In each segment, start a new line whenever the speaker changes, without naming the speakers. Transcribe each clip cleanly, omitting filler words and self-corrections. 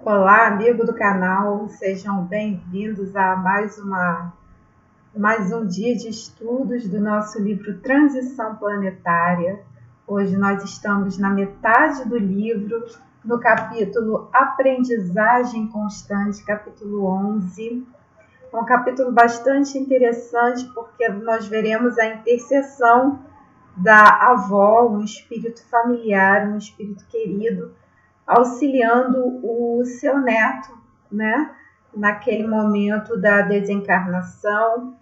Olá, amigo do canal, sejam bem-vindos a mais um dia de estudos do nosso livro Transição Planetária. Hoje nós estamos na metade do livro, no capítulo Aprendizagem Constante, capítulo 11. É um capítulo bastante interessante porque nós veremos a intercessão da avó, um espírito familiar, um espírito querido, auxiliando o seu neto, né, naquele momento da desencarnação.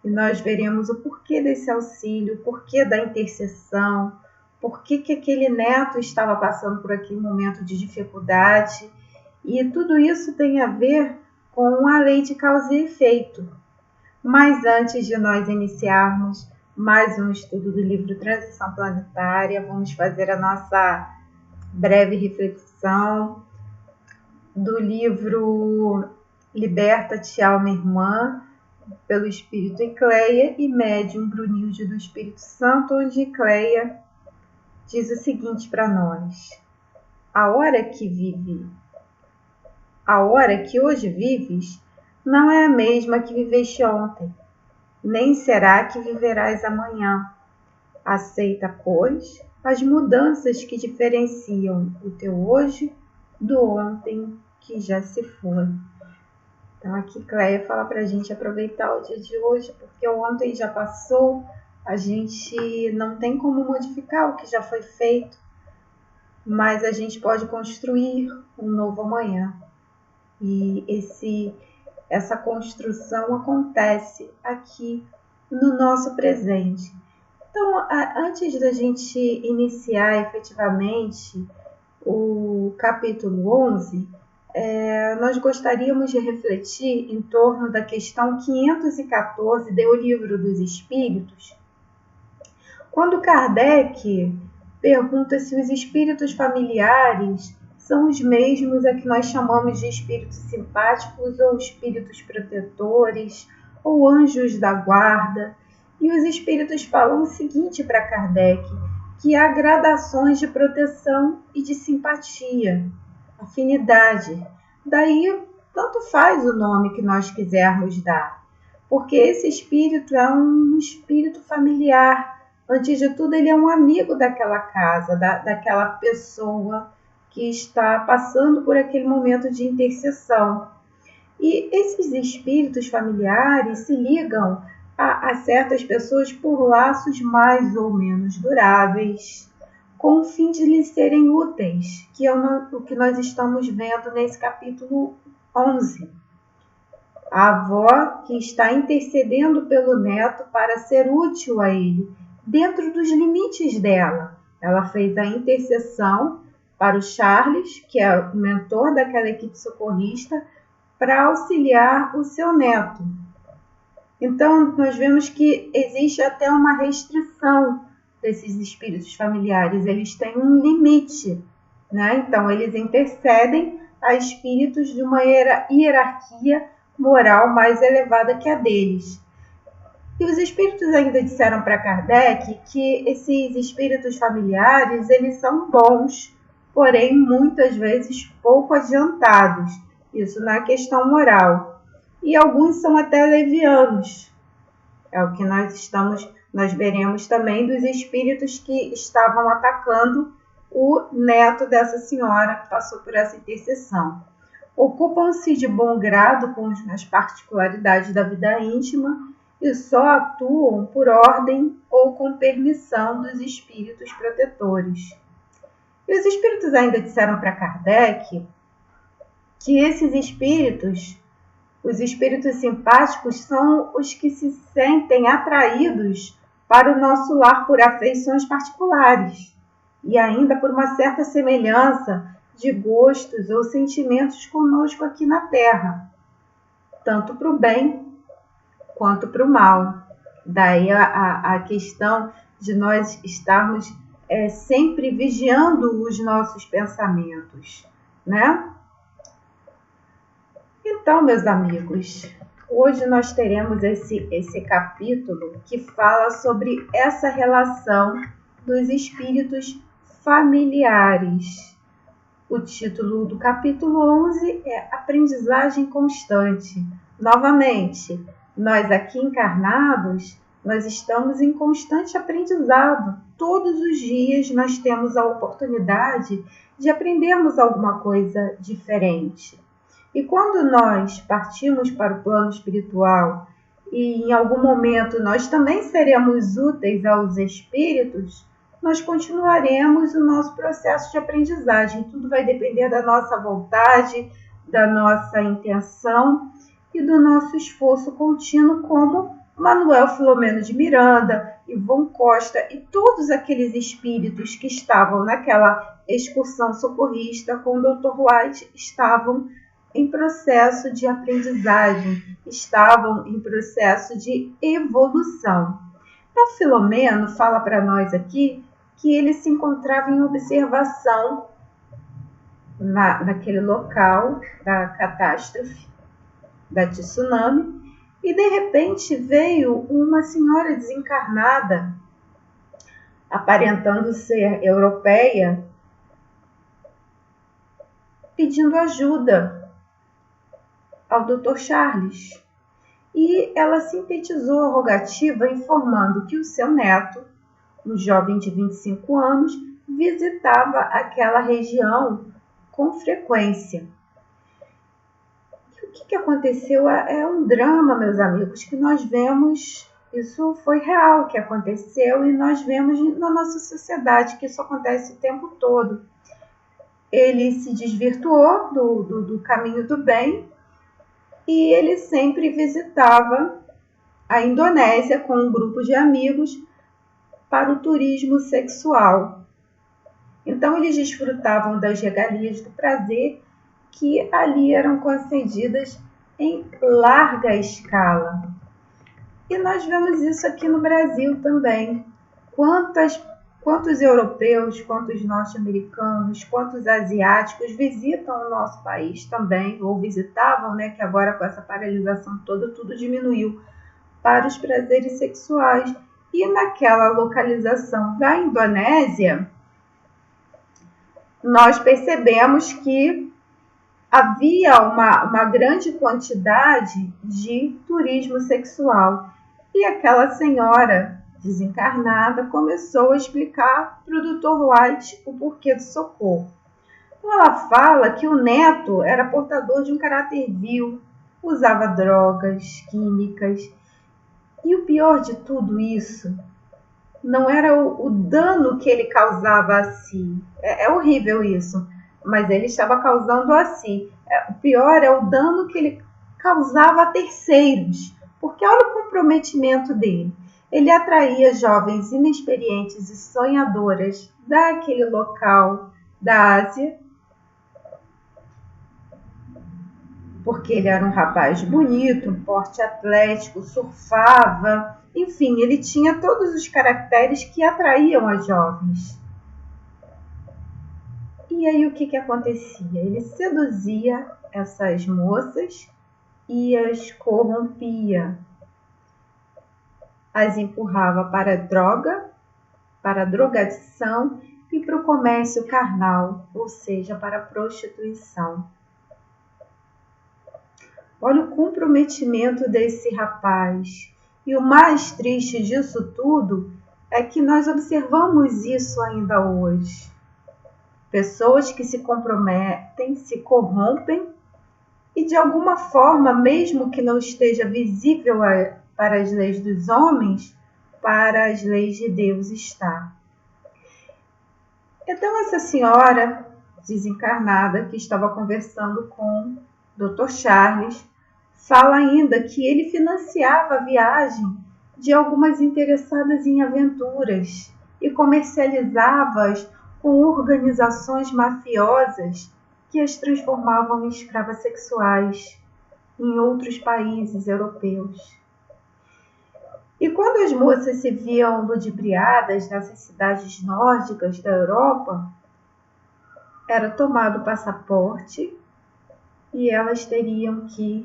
E nós veremos o porquê desse auxílio, o porquê da intercessão, porquê que aquele neto estava passando por aquele momento de dificuldade. E tudo isso tem a ver com a lei de causa e efeito. Mas antes de nós iniciarmos mais um estudo do livro Transição Planetária, vamos fazer a nossa breve reflexão do livro Liberta-te, Alma Irmã, pelo Espírito Icleia e médium Brunilde do Espírito Santo, onde Icleia diz o seguinte para nós: a hora que hoje vives não é a mesma que viveste ontem, nem será que viverás amanhã. Aceita, pois, as mudanças que diferenciam o teu hoje do ontem que já se foi. Então aqui Cleia fala para a gente aproveitar o dia de hoje, porque o ontem já passou, a gente não tem como modificar o que já foi feito, mas a gente pode construir um novo amanhã. E essa construção acontece aqui no nosso presente. Então, antes da gente iniciar efetivamente o capítulo 11, nós gostaríamos de refletir em torno da questão 514 do Livro dos Espíritos, quando Kardec pergunta se os espíritos familiares são os mesmos a que nós chamamos de espíritos simpáticos ou espíritos protetores ou anjos da guarda. E os espíritos falam o seguinte para Kardec, que há gradações de proteção e de simpatia, afinidade. Daí, tanto faz o nome que nós quisermos dar, porque esse espírito é um espírito familiar. Antes de tudo, ele é um amigo daquela casa, daquela pessoa que está passando por aquele momento de intercessão. E esses espíritos familiares se ligam a certas pessoas por laços mais ou menos duráveis, com o fim de lhes serem úteis, que é o que nós estamos vendo nesse capítulo 11. A avó que está intercedendo pelo neto para ser útil a ele, dentro dos limites dela. Ela fez a intercessão para o Charles, que é o mentor daquela equipe socorrista, para auxiliar o seu neto. Então, nós vemos que existe até uma restrição desses espíritos familiares, eles têm um limite, né? Então, eles intercedem a espíritos de uma hierarquia moral mais elevada que a deles. E os espíritos ainda disseram para Kardec que esses espíritos familiares, eles são bons, porém, muitas vezes pouco adiantados, isso na questão moral. E alguns são até levianos. É o que nós veremos também dos espíritos que estavam atacando o neto dessa senhora que passou por essa intercessão. Ocupam-se de bom grado com as particularidades da vida íntima e só atuam por ordem ou com permissão dos espíritos protetores. E os espíritos ainda disseram para Kardec que esses espíritos, os espíritos simpáticos, são os que se sentem atraídos para o nosso lar por afeições particulares e ainda por uma certa semelhança de gostos ou sentimentos conosco aqui na Terra, tanto para o bem quanto para o mal. Daí a questão de nós estarmos sempre vigiando os nossos pensamentos, né? Então, meus amigos, hoje nós teremos esse capítulo que fala sobre essa relação dos espíritos familiares. O título do capítulo 11 é Aprendizagem Constante. Novamente, nós aqui encarnados, nós estamos em constante aprendizado. Todos os dias nós temos a oportunidade de aprendermos alguma coisa diferente. E quando nós partimos para o plano espiritual e em algum momento nós também seremos úteis aos espíritos, nós continuaremos o nosso processo de aprendizagem. Tudo vai depender da nossa vontade, da nossa intenção e do nosso esforço contínuo, como Manuel Filomeno de Miranda, Ivon Costa e todos aqueles espíritos que estavam naquela excursão socorrista com o Dr. White estavam em processo de aprendizagem, estavam em processo de evolução. Então, Filomeno fala para nós aqui que ele se encontrava em observação naquele local da catástrofe, da tsunami, e de repente veio uma senhora desencarnada, aparentando ser europeia, pedindo ajuda ao Dr. Charles. E ela sintetizou a rogativa informando que o seu neto, um jovem de 25 anos, visitava aquela região com frequência. E o que aconteceu é um drama, meus amigos, que nós vemos, isso foi real que aconteceu e nós vemos na nossa sociedade que isso acontece o tempo todo. Ele se desvirtuou do caminho do bem e ele sempre visitava a Indonésia com um grupo de amigos para o turismo sexual. Então eles desfrutavam das regalias do prazer que ali eram concedidas em larga escala. E nós vemos isso aqui no Brasil também. Quantos europeus, quantos norte-americanos, quantos asiáticos visitam o nosso país também, ou visitavam, né, que agora com essa paralisação toda tudo diminuiu, para os prazeres sexuais. E naquela localização da Indonésia, nós percebemos que havia uma grande quantidade de turismo sexual. E aquela senhora desencarnada começou a explicar para o Dr. White o porquê do socorro. Então ela fala que o neto era portador de um caráter vil, usava drogas químicas. E o pior de tudo isso não era o dano que ele causava a si. É horrível isso, mas ele estava causando a si. O pior é o dano que ele causava a terceiros, porque olha o comprometimento dele. Ele atraía jovens inexperientes e sonhadoras daquele local da Ásia, porque ele era um rapaz bonito, um porte atlético, surfava, enfim, ele tinha todos os caracteres que atraíam as jovens. E aí o que acontecia? Ele seduzia essas moças e as corrompia, as empurrava para a droga, para a drogadição e para o comércio carnal, ou seja, para a prostituição. Olha o comprometimento desse rapaz. E o mais triste disso tudo é que nós observamos isso ainda hoje. Pessoas que se comprometem, se corrompem e de alguma forma, mesmo que não esteja visível para as leis dos homens, para as leis de Deus está. Então essa senhora desencarnada que estava conversando com o Dr. Charles fala ainda que ele financiava a viagem de algumas interessadas em aventuras e comercializava-as com organizações mafiosas que as transformavam em escravas sexuais em outros países europeus. E quando as moças se viam ludibriadas nessas cidades nórdicas da Europa, era tomado o passaporte e elas teriam que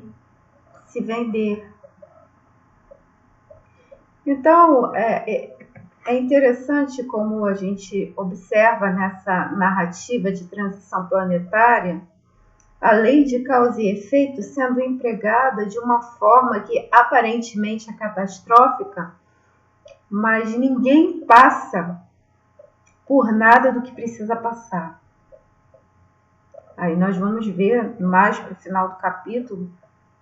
se vender. Então, É interessante como a gente observa nessa narrativa de transição planetária a lei de causa e efeito sendo empregada de uma forma que aparentemente é catastrófica, mas ninguém passa por nada do que precisa passar. Aí nós vamos ver mais para o final do capítulo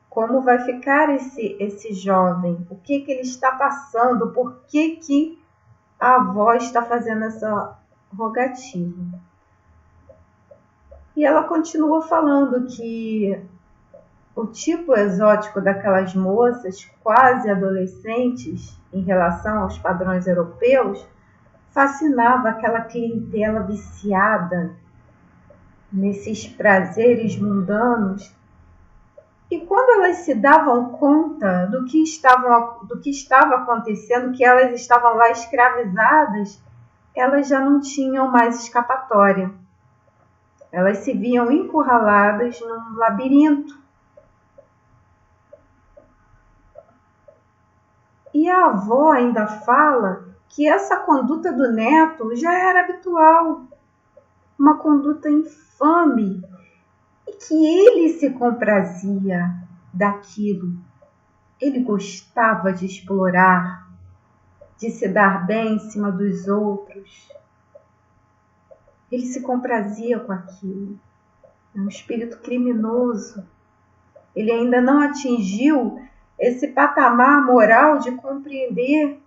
como vai ficar esse jovem, o que ele está passando, por que a avó está fazendo essa rogativa. E ela continua falando que o tipo exótico daquelas moças, quase adolescentes, em relação aos padrões europeus, fascinava aquela clientela viciada nesses prazeres mundanos. E quando elas se davam conta do que estava acontecendo, que elas estavam lá escravizadas, elas já não tinham mais escapatória. Elas se viam encurraladas num labirinto. E a avó ainda fala que essa conduta do neto já era habitual, uma conduta infame, e que ele se comprazia daquilo. Ele gostava de explorar, de se dar bem em cima dos outros. Ele se comprazia com aquilo. É um espírito criminoso. Ele ainda não atingiu esse patamar moral de compreender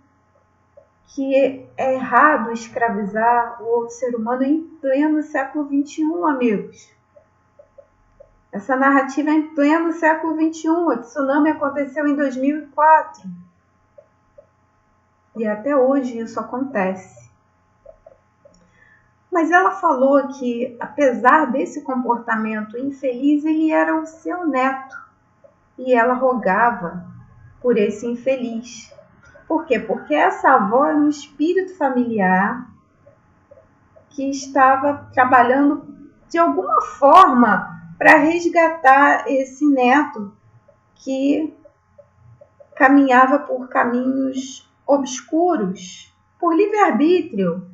que é errado escravizar o outro ser humano em pleno século XXI, amigos. Essa narrativa é em pleno século XXI. O tsunami aconteceu em 2004. E até hoje isso acontece. Mas ela falou que, apesar desse comportamento infeliz, ele era o seu neto. E ela rogava por esse infeliz. Por quê? Porque essa avó era um espírito familiar que estava trabalhando de alguma forma para resgatar esse neto que caminhava por caminhos obscuros, por livre-arbítrio.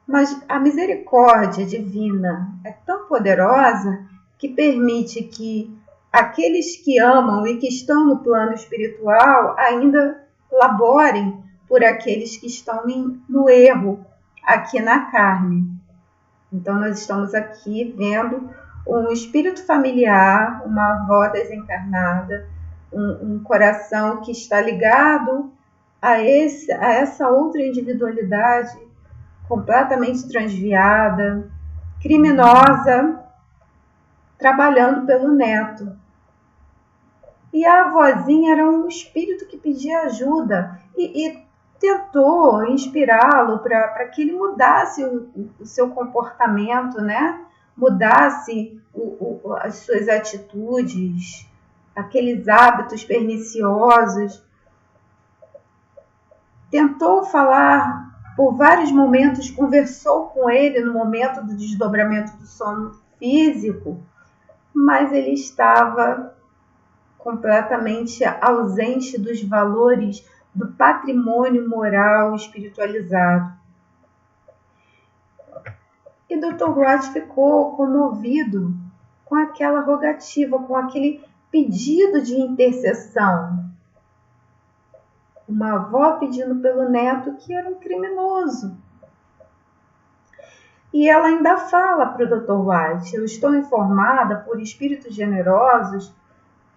Mas a misericórdia divina é tão poderosa que permite que aqueles que amam e que estão no plano espiritual ainda laborem por aqueles que estão no erro aqui na carne. Então nós estamos aqui vendo um espírito familiar, uma avó desencarnada, um coração que está ligado a essa outra individualidade completamente transviada, criminosa, trabalhando pelo neto. E a avózinha era um espírito que pedia ajuda e tentou inspirá-lo para que ele mudasse o seu comportamento, né? Mudasse as suas atitudes, aqueles hábitos perniciosos. Tentou falar por vários momentos, conversou com ele no momento do desdobramento do sono físico, mas ele estava completamente ausente dos valores do patrimônio moral espiritualizado. E Dr. Watt ficou comovido com aquela rogativa, com aquele pedido de intercessão. Uma avó pedindo pelo neto que era um criminoso. E ela ainda fala para o Dr. Watt: eu estou informada por espíritos generosos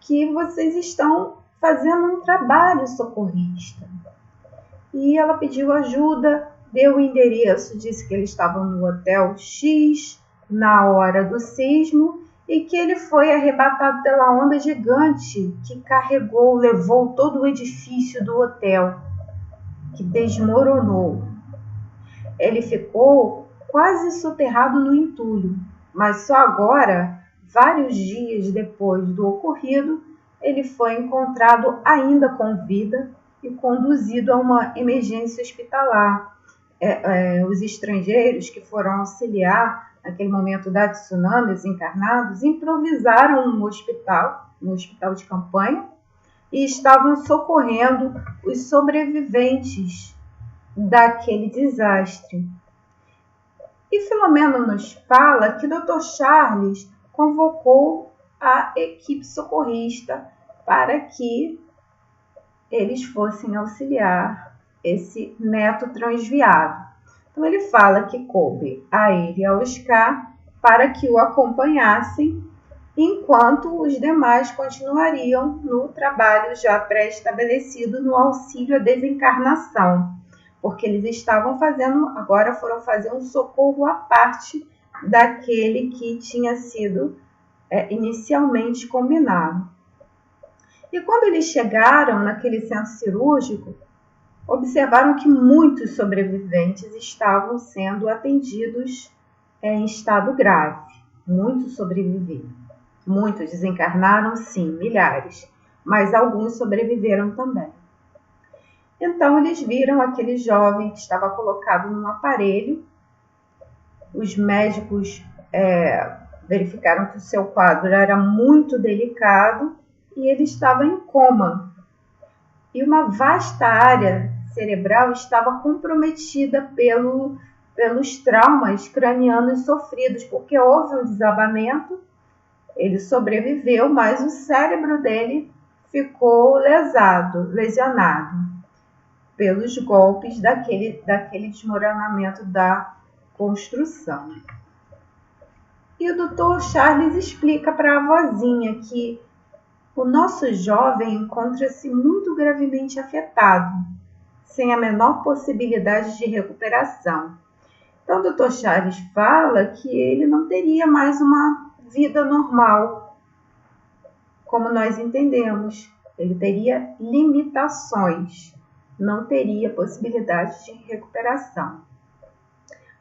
que vocês estão fazendo um trabalho socorrista. E ela pediu ajuda, deu o endereço, disse que eles estavam no hotel X, na hora do sismo, e que ele foi arrebatado pela onda gigante que carregou, levou todo o edifício do hotel, que desmoronou. Ele ficou quase soterrado no entulho, mas só agora, vários dias depois do ocorrido, ele foi encontrado ainda com vida e conduzido a uma emergência hospitalar. Os estrangeiros que foram auxiliar naquele momento da tsunami, os encarnados, improvisaram um hospital de campanha, e estavam socorrendo os sobreviventes daquele desastre. E Filomeno nos fala que Dr. Charles convocou a equipe socorrista para que eles fossem auxiliar esse neto transviado. Então ele fala que coube a ele e a Oscar para que o acompanhassem, enquanto os demais continuariam no trabalho já pré-estabelecido no auxílio à desencarnação, porque eles foram fazer um socorro à parte daquele que tinha sido inicialmente combinado. E quando eles chegaram naquele centro cirúrgico, observaram que muitos sobreviventes estavam sendo atendidos em estado grave. Muitos sobreviveram. Muitos desencarnaram, sim, milhares, mas alguns sobreviveram também. Então eles viram aquele jovem que estava colocado num aparelho. Os médicos verificaram que o seu quadro era muito delicado e ele estava em coma. E uma vasta área cerebral estava comprometida pelos traumas cranianos sofridos, porque houve um desabamento, ele sobreviveu, mas o cérebro dele ficou lesionado pelos golpes daquele desmoronamento da construção. E o Dr. Charles explica para a vozinha que o nosso jovem encontra-se muito gravemente afetado, sem a menor possibilidade de recuperação. Então, o Dr. Charles fala que ele não teria mais uma vida normal, como nós entendemos. Ele teria limitações, não teria possibilidade de recuperação.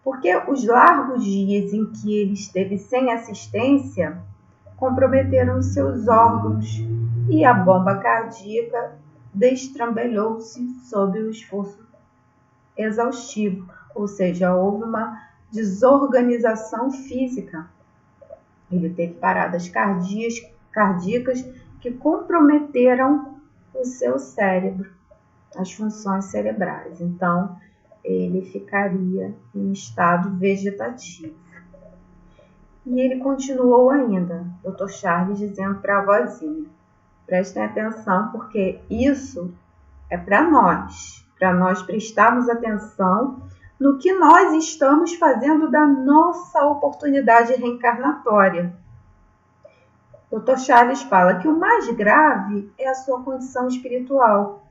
Porque os largos dias em que ele esteve sem assistência comprometeram seus órgãos e a bomba cardíaca destrambelhou-se sob o esforço exaustivo, ou seja, houve uma desorganização física. Ele teve paradas cardíacas que comprometeram o seu cérebro, as funções cerebrais. Então, ele ficaria em estado vegetativo. E ele continuou ainda, Dr. Charles dizendo para a vozinha: prestem atenção, porque isso é para nós prestarmos atenção no que nós estamos fazendo da nossa oportunidade reencarnatória. Dr. Charles fala que o mais grave é a sua condição espiritual.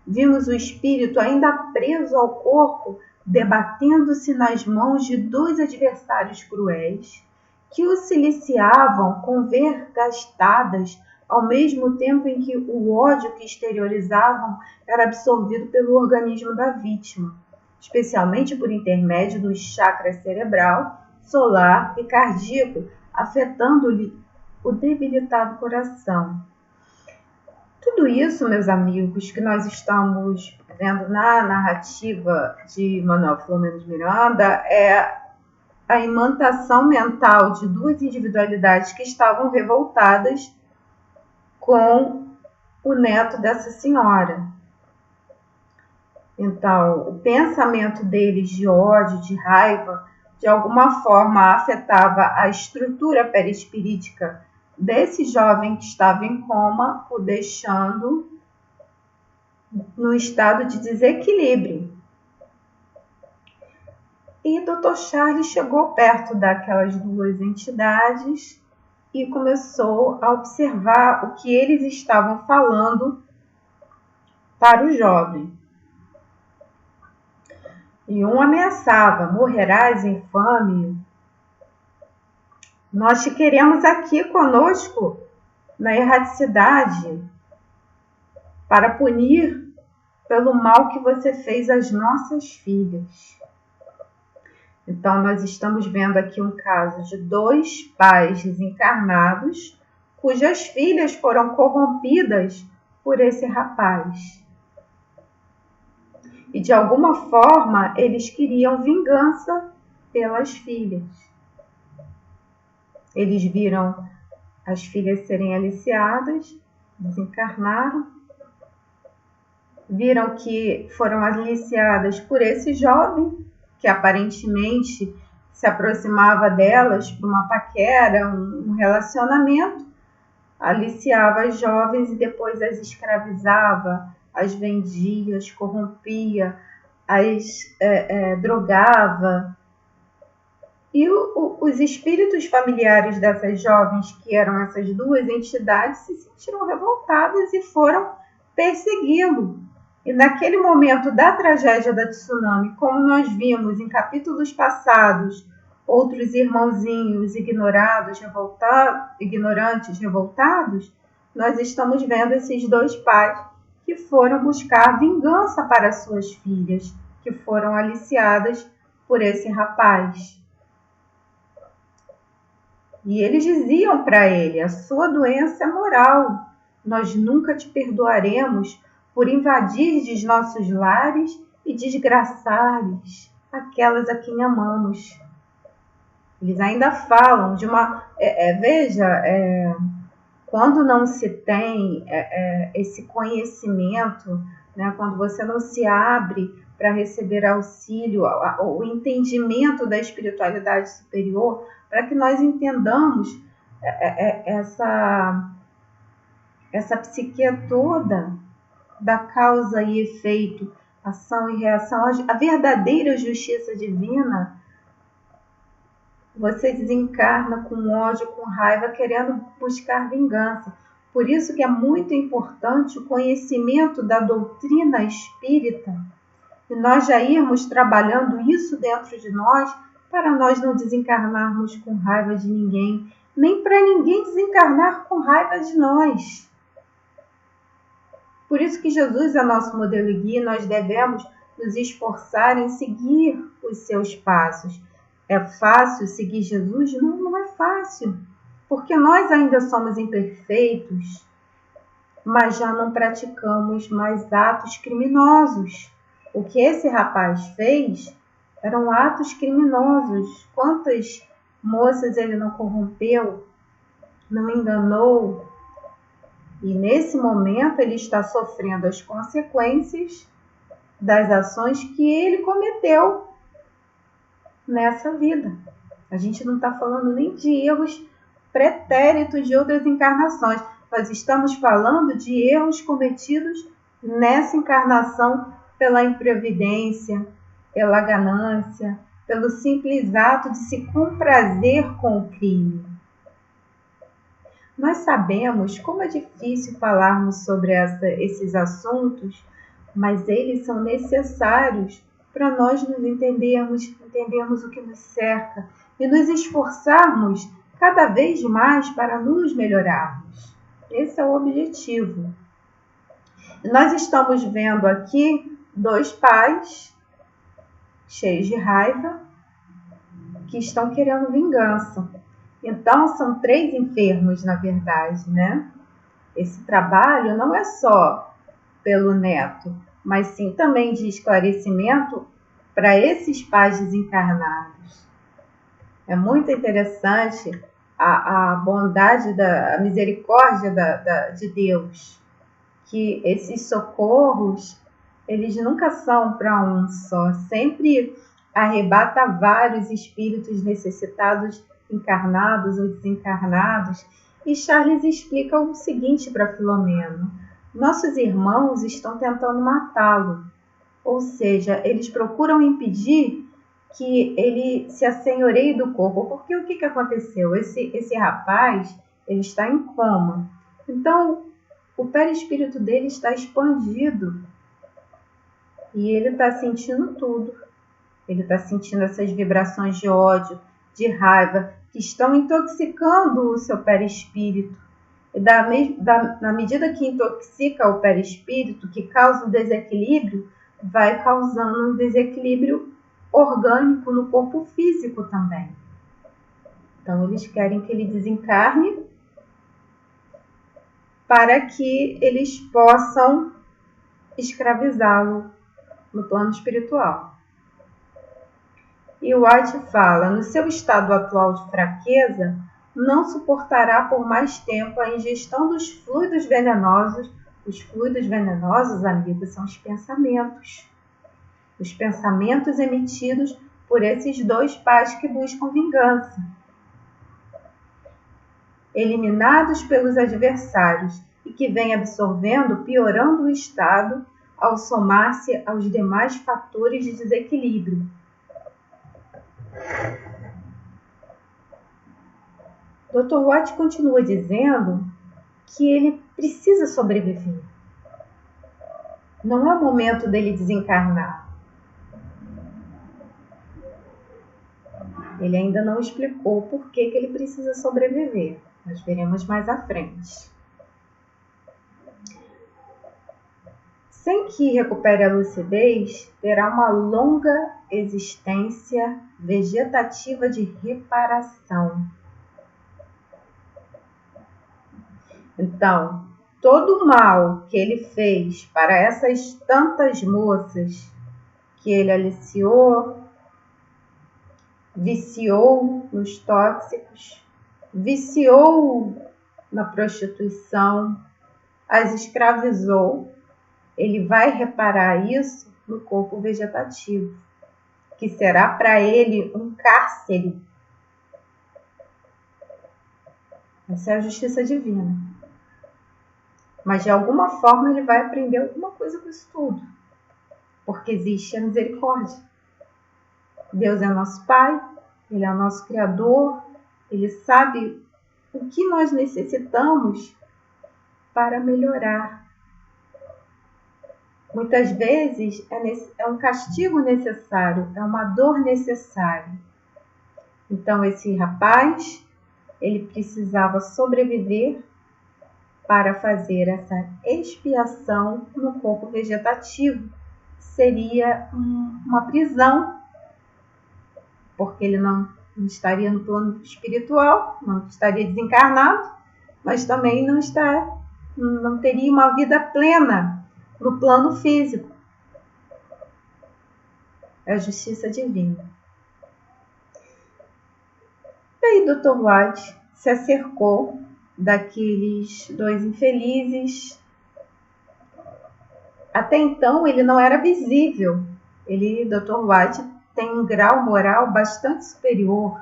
Vimos o espírito ainda preso ao corpo, debatendo-se nas mãos de dois adversários cruéis, que o siliciavam com vergastadas, ao mesmo tempo em que o ódio que exteriorizavam era absorvido pelo organismo da vítima, especialmente por intermédio do chakra cerebral, solar e cardíaco, afetando-lhe o debilitado coração. Tudo isso, meus amigos, que nós estamos vendo na narrativa de Manuel Filomeno de Miranda é a imantação mental de duas individualidades que estavam revoltadas com o neto dessa senhora. Então, o pensamento deles de ódio, de raiva, de alguma forma afetava a estrutura perispirítica desse jovem que estava em coma, o deixando no estado de desequilíbrio. E Dr. Charles chegou perto daquelas duas entidades e começou a observar o que eles estavam falando para o jovem. E um ameaçava: morrerás, infame. Nós te queremos aqui conosco na erraticidade para punir pelo mal que você fez às nossas filhas. Então, nós estamos vendo aqui um caso de dois pais desencarnados cujas filhas foram corrompidas por esse rapaz. E, de alguma forma, eles queriam vingança pelas filhas. Eles viram as filhas serem aliciadas, desencarnaram, viram que foram aliciadas por esse jovem, que aparentemente se aproximava delas para uma paquera, um relacionamento, aliciava as jovens e depois as escravizava, as vendia, as corrompia, as drogava. E os espíritos familiares dessas jovens, que eram essas duas entidades, se sentiram revoltadas e foram persegui-lo. E naquele momento da tragédia da tsunami, como nós vimos em capítulos passados, outros irmãozinhos ignorantes, revoltados, nós estamos vendo esses dois pais que foram buscar vingança para suas filhas, que foram aliciadas por esse rapaz. E eles diziam para ele: a sua doença é moral, nós nunca te perdoaremos por invadirdes nossos lares e desgraçares aquelas a quem amamos. Eles ainda falam de uma... quando não se tem esse conhecimento, né, quando você não se abre para receber auxílio, o entendimento da espiritualidade superior, para que nós entendamos essa psique toda da causa e efeito, ação e reação, a verdadeira justiça divina, você desencarna com ódio, com raiva, querendo buscar vingança. Por isso que é muito importante o conhecimento da doutrina espírita, e nós já irmos trabalhando isso dentro de nós, para nós não desencarnarmos com raiva de ninguém, nem para ninguém desencarnar com raiva de nós. Por isso que Jesus é nosso modelo e guia, nós devemos nos esforçar em seguir os seus passos. É fácil seguir Jesus? Não, não é fácil, porque nós ainda somos imperfeitos, mas já não praticamos mais atos criminosos. O que esse rapaz fez eram atos criminosos. Quantas moças ele não corrompeu, não enganou? E nesse momento ele está sofrendo as consequências das ações que ele cometeu nessa vida. A gente não está falando nem de erros pretéritos de outras encarnações. Nós estamos falando de erros cometidos nessa encarnação pela imprevidência, pela ganância, pelo simples ato de se comprazer com o crime. Nós sabemos como é difícil falarmos sobre esses assuntos, mas eles são necessários para nós nos entendermos o que nos cerca e nos esforçarmos cada vez mais para nos melhorarmos. Esse é o objetivo. Nós estamos vendo aqui dois pais cheios de raiva que estão querendo vingança. Então, são 3 enfermos, na verdade, né? Esse trabalho não é só pelo neto, mas sim também de esclarecimento para esses pais desencarnados. É muito interessante a bondade, a misericórdia de Deus, que esses socorros, eles nunca são para um só, sempre arrebata vários espíritos necessitados, encarnados ou desencarnados. E Charles explica o seguinte para Filomeno: nossos irmãos estão tentando matá-lo, ou seja, eles procuram impedir que ele se assenhoreie do corpo, porque o que aconteceu? Esse rapaz, ele está em coma, então o perispírito dele está expandido e ele está sentindo tudo. Ele está sentindo essas vibrações de ódio, de raiva, que estão intoxicando o seu perispírito. E na medida que intoxica o perispírito, que causa um desequilíbrio, vai causando um desequilíbrio orgânico no corpo físico também. Então, eles querem que ele desencarne para que eles possam escravizá-lo no plano espiritual. E White fala: no seu estado atual de fraqueza, não suportará por mais tempo a ingestão dos fluidos venenosos Os fluidos venenosos, amigos, são os pensamentos. Os pensamentos emitidos por esses dois pais que buscam vingança. Eliminados pelos adversários e que vêm absorvendo, piorando o estado ao somar-se aos demais fatores de desequilíbrio. Dr. Watt continua dizendo que ele precisa sobreviver. Não é o momento dele desencarnar. Ele ainda não explicou por que ele precisa sobreviver. Nós veremos mais à frente. Sem que recupere a lucidez, terá uma longa existência vegetativa de reparação. Então, todo o mal que ele fez para essas tantas moças que ele aliciou, viciou nos tóxicos, viciou na prostituição, as escravizou, ele vai reparar isso no corpo vegetativo, que será para ele um cárcere. Essa é a justiça divina. Mas de alguma forma ele vai aprender alguma coisa com isso tudo, porque existe a misericórdia. Deus é nosso Pai, Ele é o nosso Criador, Ele sabe o que nós necessitamos para melhorar. Muitas vezes é um castigo necessário, é uma dor necessária. Então esse rapaz, ele precisava sobreviver para fazer essa expiação no corpo vegetativo. Seria uma prisão, porque ele não estaria no plano espiritual, não estaria desencarnado, mas também não teria uma vida plena no plano físico. É a justiça divina. E aí Dr. Watt se acercou daqueles dois infelizes. Até então ele não era visível. Dr. Watt, tem um grau moral bastante superior.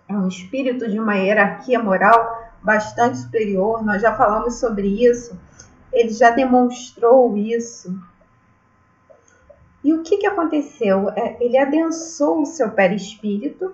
É um espírito de uma hierarquia moral bastante superior. Nós já falamos sobre isso. Ele já demonstrou isso. E o que aconteceu? Ele adensou o seu perispírito.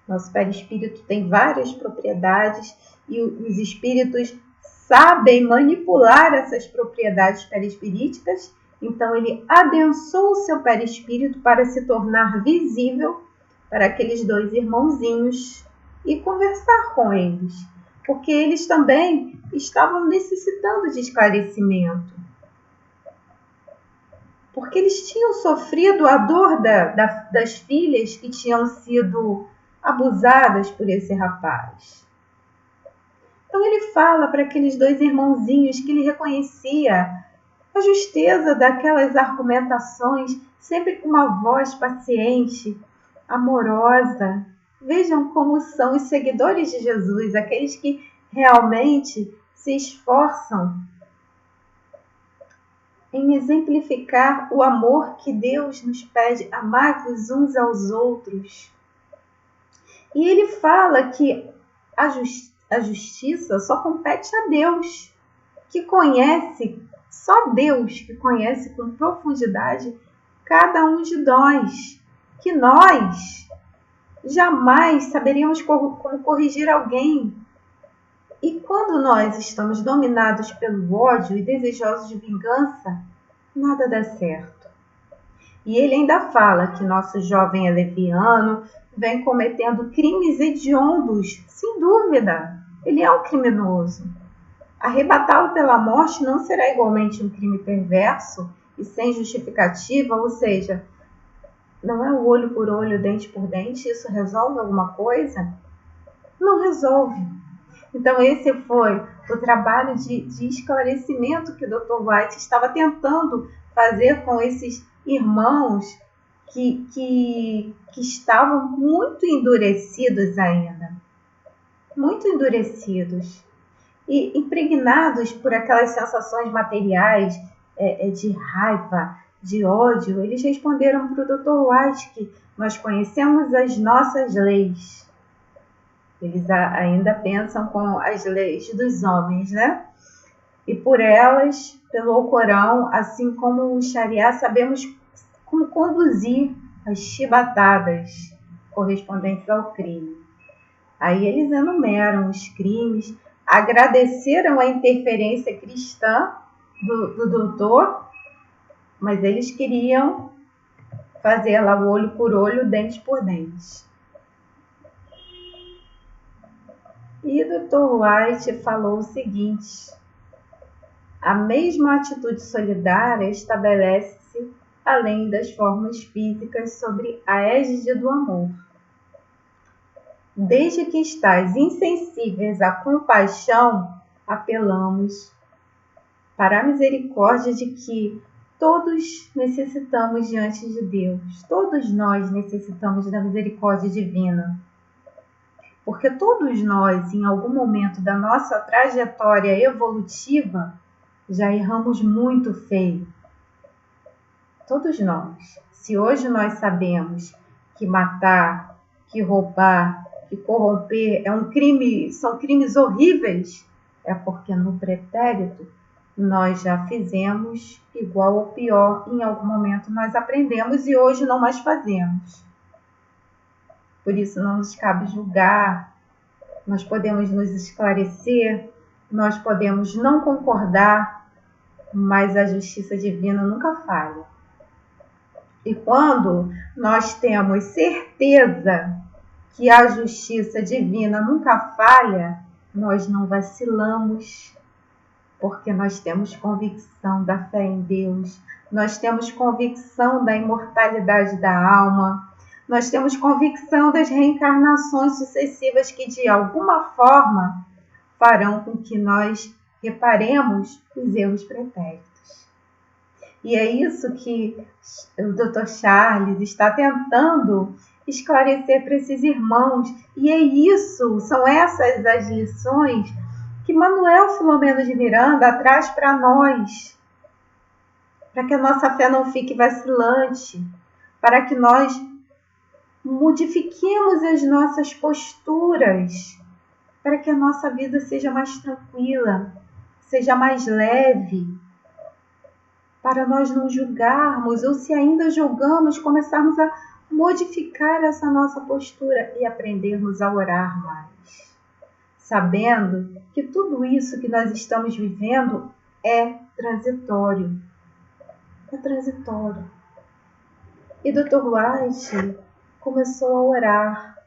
Nosso perispírito tem várias propriedades e os espíritos sabem manipular essas propriedades perispiríticas. Então ele adensou o seu perispírito para se tornar visível para aqueles dois irmãozinhos e conversar com eles, porque eles também estavam necessitando de esclarecimento. Porque eles tinham sofrido a dor das filhas que tinham sido abusadas por esse rapaz. Então ele fala para aqueles dois irmãozinhos que ele reconhecia a justeza daquelas argumentações, sempre com uma voz paciente, amorosa. Vejam como são os seguidores de Jesus, aqueles que realmente se esforçam em exemplificar o amor que Deus nos pede, amar-vos uns aos outros. E ele fala que a justiça só compete a Deus, que conhece, só Deus que conhece com profundidade cada um de nós, que nós jamais saberíamos como corrigir alguém. E quando nós estamos dominados pelo ódio e desejosos de vingança, nada dá certo. E ele ainda fala que nosso jovem é leviano, vem cometendo crimes hediondos, sem dúvida, ele é um criminoso. Arrebatá-lo pela morte não será igualmente um crime perverso e sem justificativa, ou seja, não é o olho por olho, dente por dente, isso resolve alguma coisa? Não resolve. Então esse foi o trabalho de esclarecimento que o Dr. Watt estava tentando fazer com esses irmãos que estavam muito endurecidos ainda. Muito endurecidos. E impregnados por aquelas sensações materiais de raiva, de ódio, eles responderam para o Dr. White que nós conhecemos as nossas leis. Eles ainda pensam com as leis dos homens, né? E por elas, pelo Alcorão, assim como o Sharia, sabemos como conduzir as chibatadas correspondentes ao crime. Aí eles enumeram os crimes, agradeceram a interferência cristã do doutor, mas eles queriam fazer lá o olho por olho, dente por dente. E o Dr. White falou o seguinte: a mesma atitude solidária estabelece-se além das formas físicas sobre a égide do amor. Desde que estais insensíveis à compaixão, apelamos para a misericórdia de que todos necessitamos diante de Deus. Todos nós necessitamos da misericórdia divina. Porque todos nós, em algum momento da nossa trajetória evolutiva, já erramos muito feio. Todos nós. Se hoje nós sabemos que matar, que roubar, que corromper é um crime, são crimes horríveis, é porque no pretérito nós já fizemos igual ou pior. Em algum momento nós aprendemos e hoje não mais fazemos. Por isso não nos cabe julgar, nós podemos nos esclarecer, nós podemos não concordar, mas a justiça divina nunca falha. E quando nós temos certeza que a justiça divina nunca falha, nós não vacilamos, porque nós temos convicção da fé em Deus, nós temos convicção da imortalidade da alma, nós temos convicção das reencarnações sucessivas que, de alguma forma, farão com que nós reparemos os erros pretéritos. E é isso que o Dr. Charles está tentando esclarecer para esses irmãos. E é isso, são essas as lições que Manuel Filomeno de Miranda traz para nós, para que a nossa fé não fique vacilante, para que nós modifiquemos as nossas posturas, para que a nossa vida seja mais tranquila, seja mais leve, para nós não julgarmos, ou se ainda julgamos, começarmos a modificar essa nossa postura e aprendermos a orar mais, sabendo que tudo isso que nós estamos vivendo é transitório. É transitório. E Dr. White começou a orar.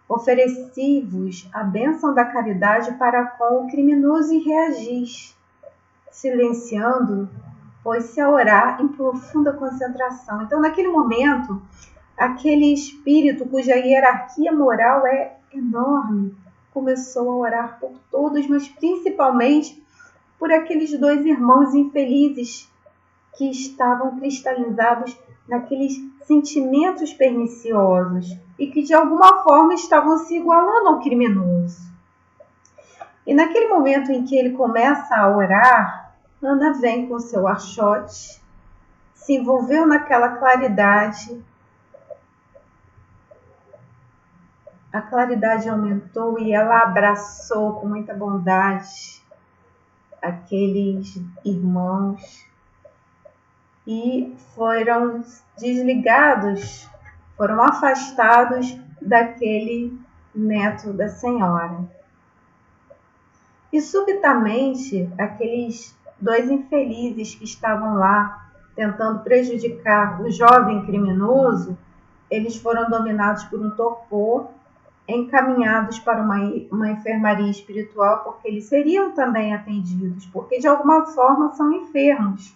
Ofereci-vos a bênção da caridade para com o criminoso e reagis. Silenciando, pôs-se a orar em profunda concentração. Então, naquele momento, aquele espírito cuja hierarquia moral é enorme começou a orar por todos, mas principalmente por aqueles dois irmãos infelizes que estavam cristalizados naqueles sentimentos perniciosos e que de alguma forma estavam se igualando ao criminoso. E naquele momento em que ele começa a orar, Ana vem com seu archote, se envolveu naquela claridade. A claridade aumentou e ela abraçou com muita bondade aqueles irmãos e foram desligados, foram afastados daquele neto da senhora. E subitamente, aqueles dois infelizes que estavam lá tentando prejudicar o jovem criminoso, eles foram dominados por um torpor, encaminhados para uma enfermaria espiritual, porque eles seriam também atendidos, porque de alguma forma são enfermos.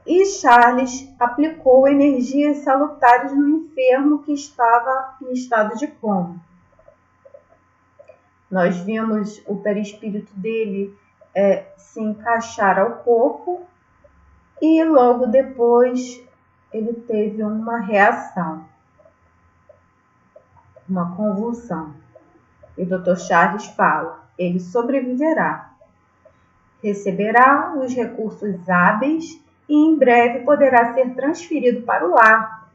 E Charles aplicou energias salutares no enfermo que estava em estado de coma. Nós vimos o perispírito dele se encaixar ao corpo e logo depois ele teve uma reação, uma convulsão. E o Dr. Charles fala: ele sobreviverá. Receberá os recursos hábeis e em breve poderá ser transferido para o lar,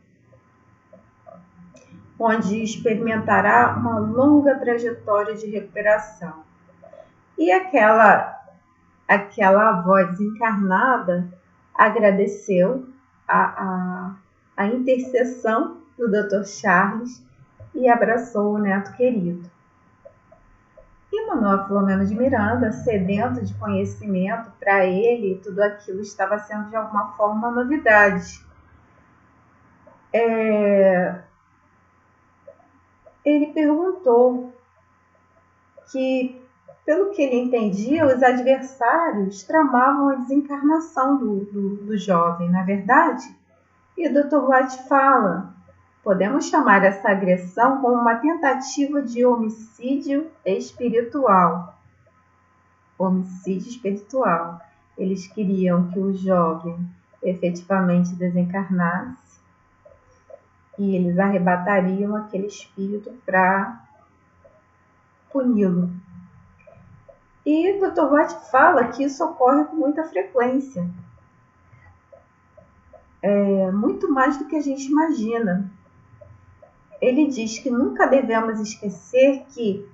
onde experimentará uma longa trajetória de recuperação. E aquela avó desencarnada agradeceu a intercessão do Dr. Charles e abraçou o neto querido. E Manuel Filomeno de Miranda, sedento de conhecimento, para ele tudo aquilo estava sendo de alguma forma uma novidade. Ele perguntou que, pelo que ele entendia, os adversários tramavam a desencarnação do jovem, não é verdade? E o Dr. White fala: podemos chamar essa agressão como uma tentativa de homicídio espiritual. Homicídio espiritual. Eles queriam que o jovem efetivamente desencarnasse e eles arrebatariam aquele espírito para puni-lo. E o Dr. White fala que isso ocorre com muita frequência. Muito mais do que a gente imagina. Ele diz que nunca devemos esquecer que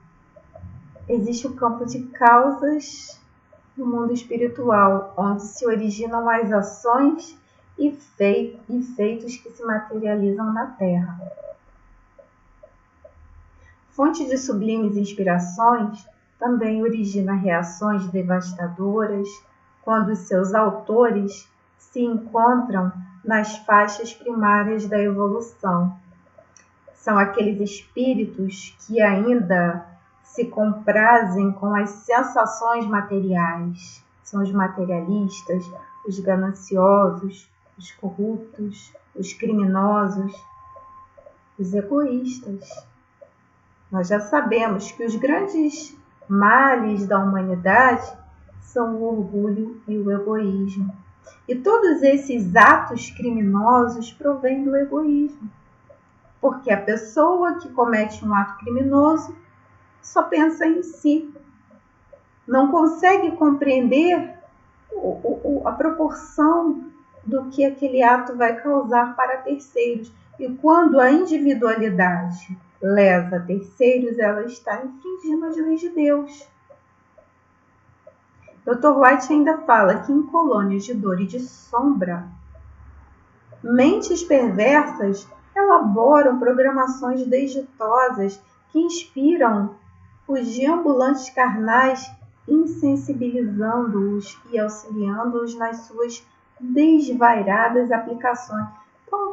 existe o campo de causas no mundo espiritual, onde se originam as ações e feitos que se materializam na Terra. Fonte de sublimes inspirações também origina reações devastadoras quando seus autores se encontram nas faixas primárias da evolução. São aqueles espíritos que ainda se comprazem com as sensações materiais. São os materialistas, os gananciosos, os corruptos, os criminosos, os egoístas. Nós já sabemos que os grandes males da humanidade são o orgulho e o egoísmo. E todos esses atos criminosos provêm do egoísmo. Porque a pessoa que comete um ato criminoso só pensa em si. Não consegue compreender a proporção do que aquele ato vai causar para terceiros. E quando a individualidade lesa terceiros, ela está infringindo as leis de Deus. Dr. White ainda fala que em colônias de dor e de sombra, mentes perversas elaboram programações desditosas que inspiram os deambulantes carnais, insensibilizando-os e auxiliando-os nas suas desvairadas aplicações. Então,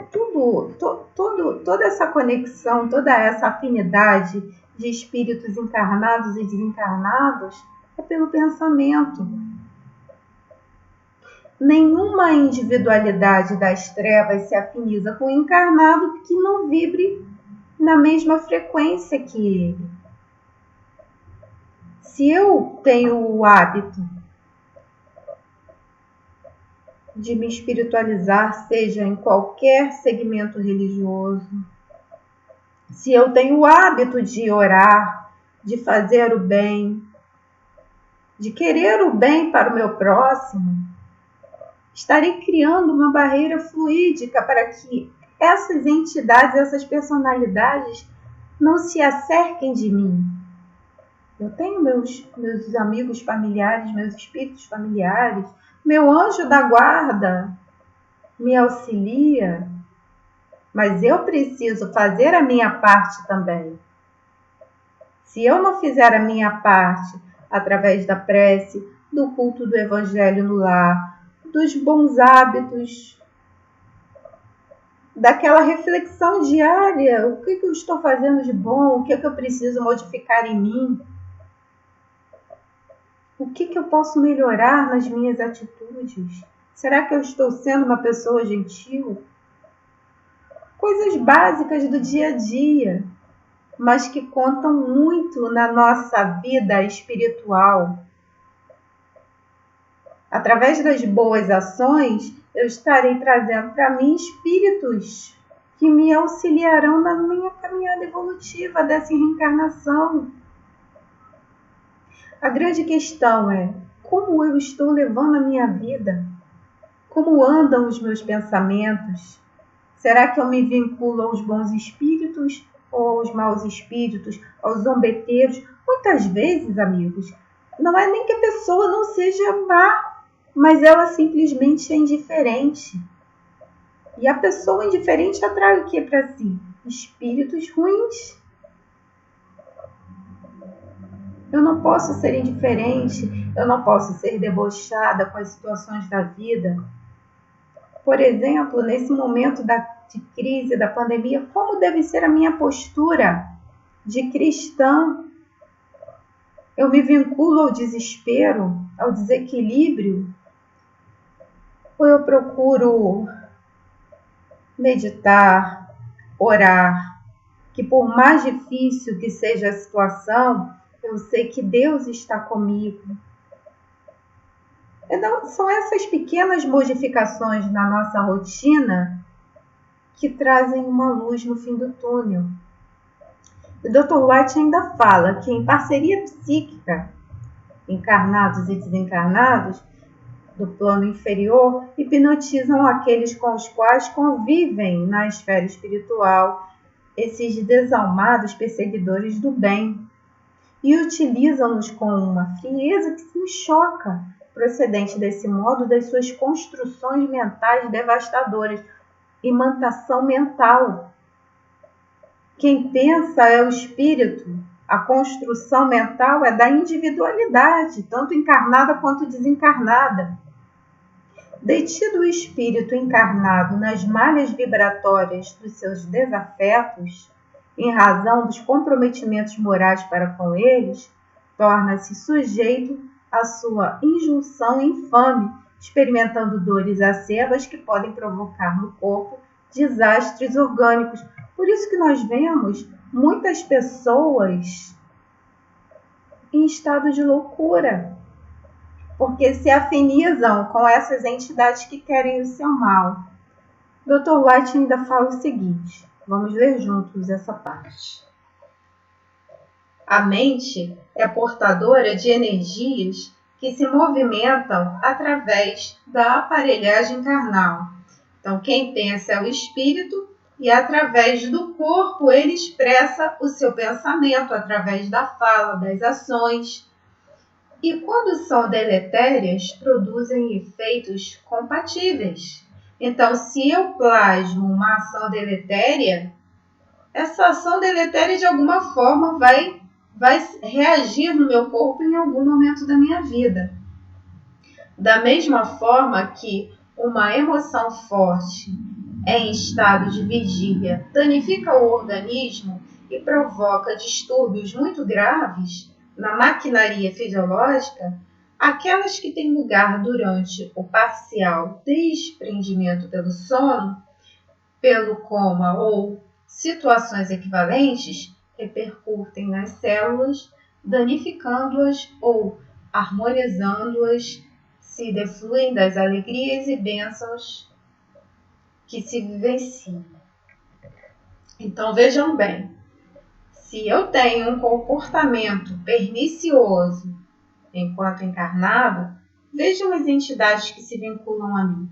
toda essa conexão, toda essa afinidade de espíritos encarnados e desencarnados é pelo pensamento. Nenhuma individualidade das trevas se afiniza com o encarnado que não vibre na mesma frequência que ele. Se eu tenho o hábito de me espiritualizar, seja em qualquer segmento religioso, se eu tenho o hábito de orar, de fazer o bem, de querer o bem para o meu próximo, estarei criando uma barreira fluídica para que essas entidades, essas personalidades não se acerquem de mim. Eu tenho meus amigos familiares, meus espíritos familiares, meu anjo da guarda me auxilia, mas eu preciso fazer a minha parte também. Se eu não fizer a minha parte através da prece, do culto do evangelho no lar, dos bons hábitos, daquela reflexão diária, o que eu estou fazendo de bom, o que eu preciso modificar em mim, o que eu posso melhorar nas minhas atitudes? Será que eu estou sendo uma pessoa gentil? Coisas básicas do dia a dia, mas que contam muito na nossa vida espiritual. Através das boas ações, eu estarei trazendo para mim espíritos que me auxiliarão na minha caminhada evolutiva dessa reencarnação. A grande questão é como eu estou levando a minha vida? Como andam os meus pensamentos? Será que eu me vinculo aos bons espíritos ou aos maus espíritos, aos zombeteiros? Muitas vezes, amigos, não é nem que a pessoa não seja má, mas ela simplesmente é indiferente. E a pessoa indiferente atrai o que para si? Espíritos ruins. Eu não posso ser indiferente, eu não posso ser debochada com as situações da vida. Por exemplo, nesse momento de crise, da pandemia, como deve ser a minha postura de cristã? Eu me vinculo ao desespero, ao desequilíbrio? Ou eu procuro meditar, orar, que por mais difícil que seja a situação, eu sei que Deus está comigo. Então, são essas pequenas modificações na nossa rotina que trazem uma luz no fim do túnel. O Dr. White ainda fala que em parceria psíquica, encarnados e desencarnados do plano inferior hipnotizam aqueles com os quais convivem na esfera espiritual, esses desalmados perseguidores do bem, e utilizam-nos com uma frieza que se choca, procedente desse modo das suas construções mentais devastadoras, imantação mental. Quem pensa é o espírito, a construção mental é da individualidade, tanto encarnada quanto desencarnada. Detido o espírito encarnado nas malhas vibratórias dos seus desafetos, em razão dos comprometimentos morais para com eles, torna-se sujeito à sua injunção infame, experimentando dores acerbas que podem provocar no corpo desastres orgânicos. Por isso que nós vemos muitas pessoas em estado de loucura, porque se afinizam com essas entidades que querem o seu mal. Dr. White ainda fala o seguinte, vamos ler juntos essa parte. A mente é portadora de energias que se movimentam através da aparelhagem carnal. Então, quem pensa é o espírito e através do corpo ele expressa o seu pensamento, através da fala, das ações. E quando são deletérias, produzem efeitos compatíveis. Então, se eu plasmo uma ação deletéria, essa ação deletéria de alguma forma vai reagir no meu corpo em algum momento da minha vida. Da mesma forma que uma emoção forte em estado de vigília danifica o organismo e provoca distúrbios muito graves na maquinaria fisiológica, aquelas que têm lugar durante o parcial desprendimento pelo sono, pelo coma ou situações equivalentes, repercutem nas células, danificando-as ou harmonizando-as, se defluem das alegrias e bênçãos que se vivenciam. Então vejam bem, se eu tenho um comportamento pernicioso enquanto encarnado, vejam as entidades que se vinculam a mim.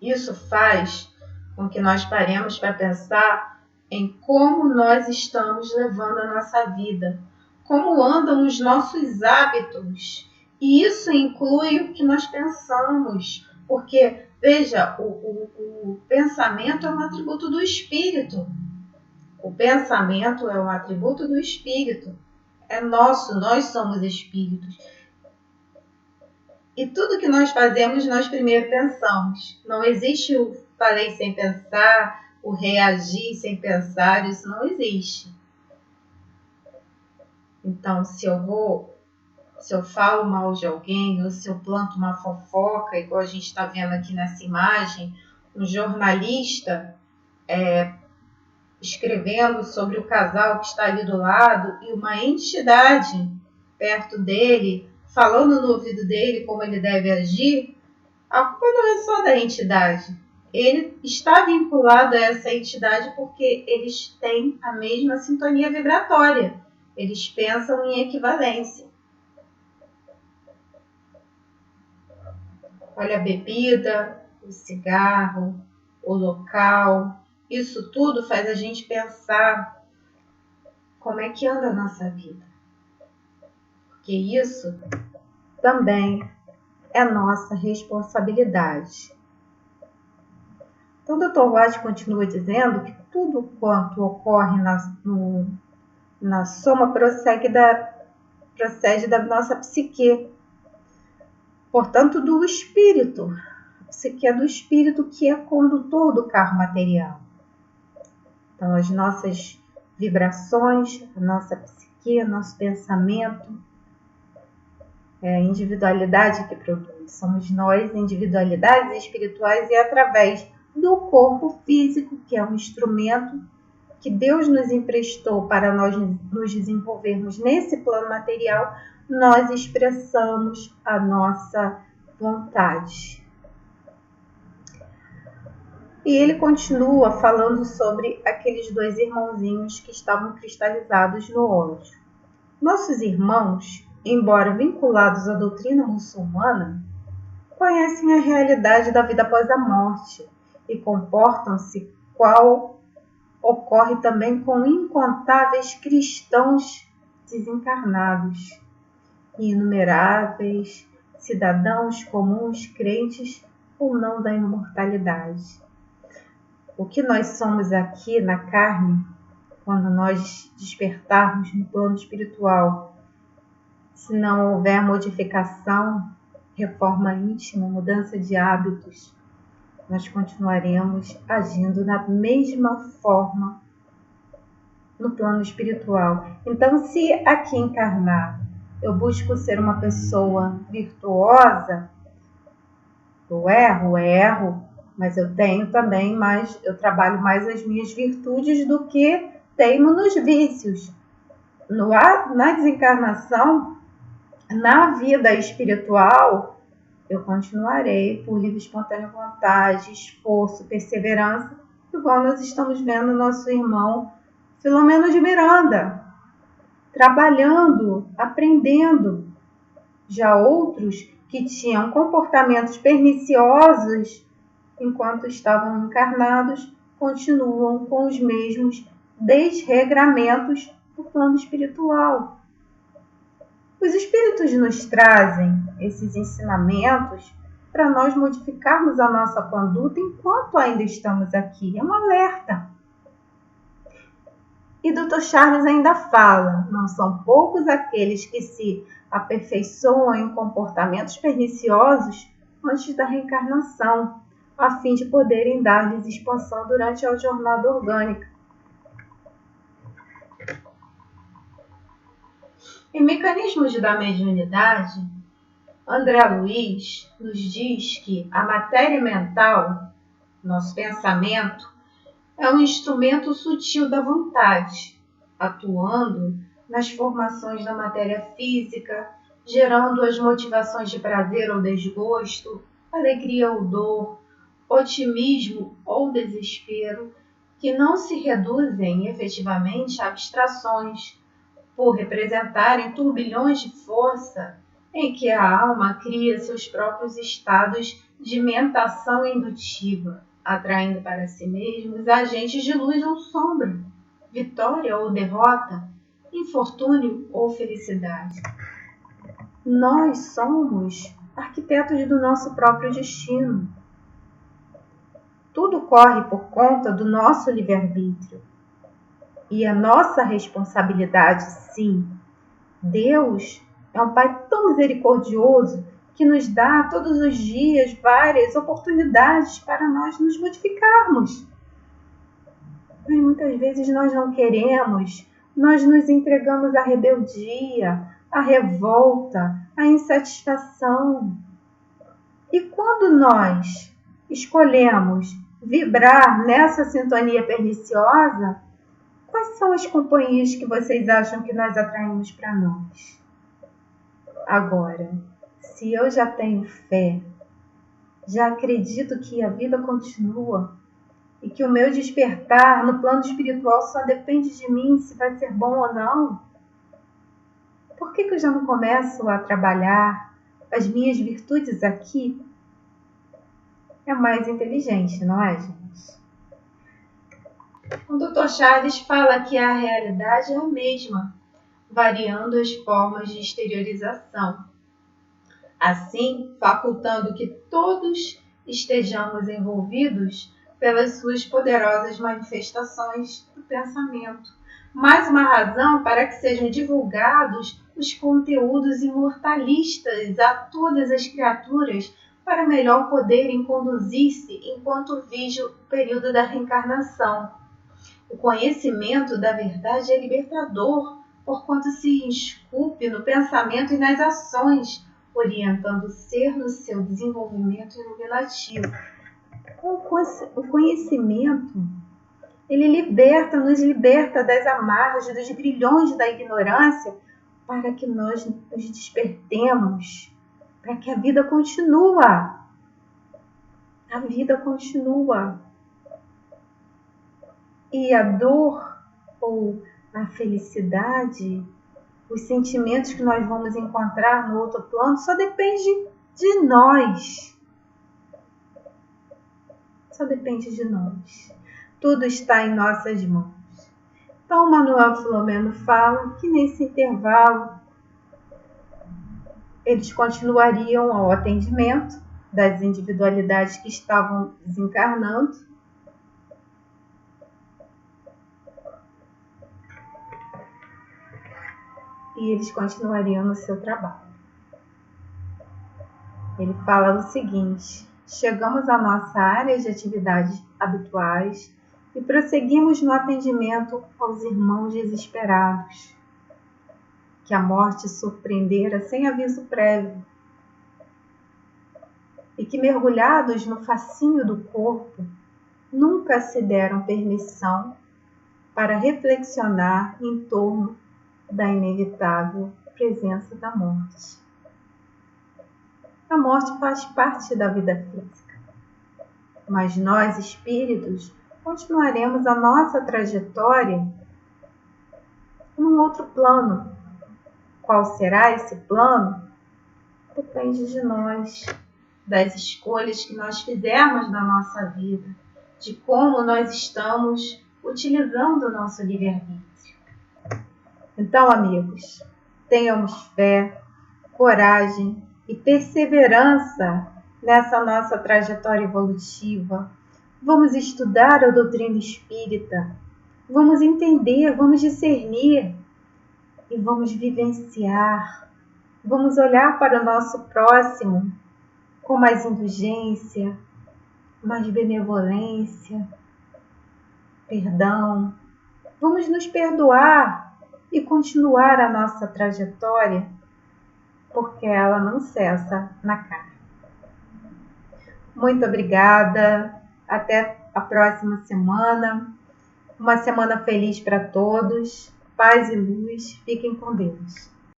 Isso faz com que nós paremos para pensar em como nós estamos levando a nossa vida, como andam os nossos hábitos. E isso inclui o que nós pensamos, porque, veja, o pensamento é um atributo do espírito. O pensamento é um atributo do espírito. É nosso, nós somos espíritos. E tudo que nós fazemos, nós primeiro pensamos. Não existe o falei sem pensar, o reagir sem pensar, isso não existe. Então, se eu falo mal de alguém, ou se eu planto uma fofoca, igual a gente está vendo aqui nessa imagem, um jornalista escrevendo sobre o casal que está ali do lado e uma entidade perto dele, falando no ouvido dele como ele deve agir, a culpa não é só da entidade. Ele está vinculado a essa entidade porque eles têm a mesma sintonia vibratória. Eles pensam em equivalência. Olha, a bebida, o cigarro, o local, isso tudo faz a gente pensar como é que anda a nossa vida. Porque isso também é nossa responsabilidade. Então, o Dr. Watt continua dizendo que tudo quanto ocorre na soma procede da nossa psique, portanto, do espírito. A psique é do espírito, que é condutor do carro material. Então, as nossas vibrações, a nossa psique, nosso pensamento, é a individualidade que produz. Somos nós, individualidades espirituais, e através do corpo físico, que é um instrumento que Deus nos emprestou para nós nos desenvolvermos nesse plano material, nós expressamos a nossa vontade. E ele continua falando sobre aqueles dois irmãozinhos que estavam cristalizados no ódio. Nossos irmãos, embora vinculados à doutrina muçulmana, conhecem a realidade da vida após a morte e comportam-se qual ocorre também com incontáveis cristãos desencarnados e inumeráveis cidadãos comuns, crentes ou não da imortalidade. O que nós somos aqui na carne, quando nós despertarmos no plano espiritual, se não houver modificação, reforma íntima, mudança de hábitos, nós continuaremos agindo da mesma forma no plano espiritual. Então, se aqui encarnado eu busco ser uma pessoa virtuosa, eu erro, mas eu tenho também eu trabalho mais as minhas virtudes do que teimo nos vícios. Na desencarnação, na vida espiritual, eu continuarei por livre e espontânea vontade, esforço, perseverança, igual nós estamos vendo nosso irmão Filomeno de Miranda, trabalhando, aprendendo. Já outros que tinham comportamentos perniciosos enquanto estavam encarnados, continuam com os mesmos desregramentos do plano espiritual. Os espíritos nos trazem esses ensinamentos para nós modificarmos a nossa conduta enquanto ainda estamos aqui. É um alerta. E Dr. Charles ainda fala, não são poucos aqueles que se aperfeiçoam em comportamentos perniciosos antes da reencarnação, a fim de poderem dar-lhes expansão durante a jornada orgânica. Em Mecanismos da Mediunidade, André Luiz nos diz que a matéria mental, nosso pensamento, é um instrumento sutil da vontade, atuando nas formações da matéria física, gerando as motivações de prazer ou desgosto, alegria ou dor, otimismo ou desespero, que não se reduzem efetivamente a abstrações, por representarem turbilhões de força em que a alma cria seus próprios estados de mentação indutiva, atraindo para si mesmos agentes de luz ou sombra, vitória ou derrota, infortúnio ou felicidade. Nós somos arquitetos do nosso próprio destino. Tudo corre por conta do nosso livre-arbítrio. E a nossa responsabilidade, sim. Deus é um Pai tão misericordioso que nos dá todos os dias várias oportunidades para nós nos modificarmos. Mas muitas vezes nós não queremos, nós nos entregamos à rebeldia, à revolta, à insatisfação. E quando nós escolhemos vibrar nessa sintonia perniciosa, quais são as companhias que vocês acham que nós atraímos para nós? Agora, se eu já tenho fé, já acredito que a vida continua e que o meu despertar no plano espiritual só depende de mim, se vai ser bom ou não, Por que eu já não começo a trabalhar as minhas virtudes aqui? É mais inteligente, não é, gente? O Dr. Chaves fala que a realidade é a mesma, variando as formas de exteriorização, assim facultando que todos estejamos envolvidos pelas suas poderosas manifestações do pensamento. Mais uma razão para que sejam divulgados os conteúdos imortalistas a todas as criaturas para melhor poderem conduzir-se enquanto vige o período da reencarnação. O conhecimento da verdade é libertador, porquanto se esculpe no pensamento e nas ações, orientando o ser no seu desenvolvimento iluminativo. O conhecimento, ele nos liberta das amarras, dos grilhões da ignorância, para que nós nos despertemos, para que a vida continua. A vida continua. E a dor ou a felicidade, os sentimentos que nós vamos encontrar no outro plano, só depende de nós. Só depende de nós. Tudo está em nossas mãos. Então, Manuel Filomeno fala que nesse intervalo eles continuariam ao atendimento das individualidades que estavam desencarnando. E eles continuariam no seu trabalho. Ele fala o seguinte: chegamos à nossa área de atividades habituais e prosseguimos no atendimento aos irmãos desesperados, que a morte surpreendera sem aviso prévio, e que, mergulhados no fascínio do corpo, nunca se deram permissão para reflexionar em torno da inevitável presença da morte. A morte faz parte da vida física, mas nós, espíritos, continuaremos a nossa trajetória num outro plano. Qual será esse plano? Depende de nós, das escolhas que nós fizermos na nossa vida, de como nós estamos utilizando o nosso livre-arbítrio. Então, amigos, tenhamos fé, coragem e perseverança nessa nossa trajetória evolutiva. Vamos estudar a doutrina espírita, vamos entender, vamos discernir e vamos vivenciar. Vamos olhar para o nosso próximo com mais indulgência, mais benevolência, perdão. Vamos nos perdoar e continuar a nossa trajetória, porque ela não cessa na carne. Muito obrigada. Até a próxima semana. Uma semana feliz para todos. Paz e luz. Fiquem com Deus.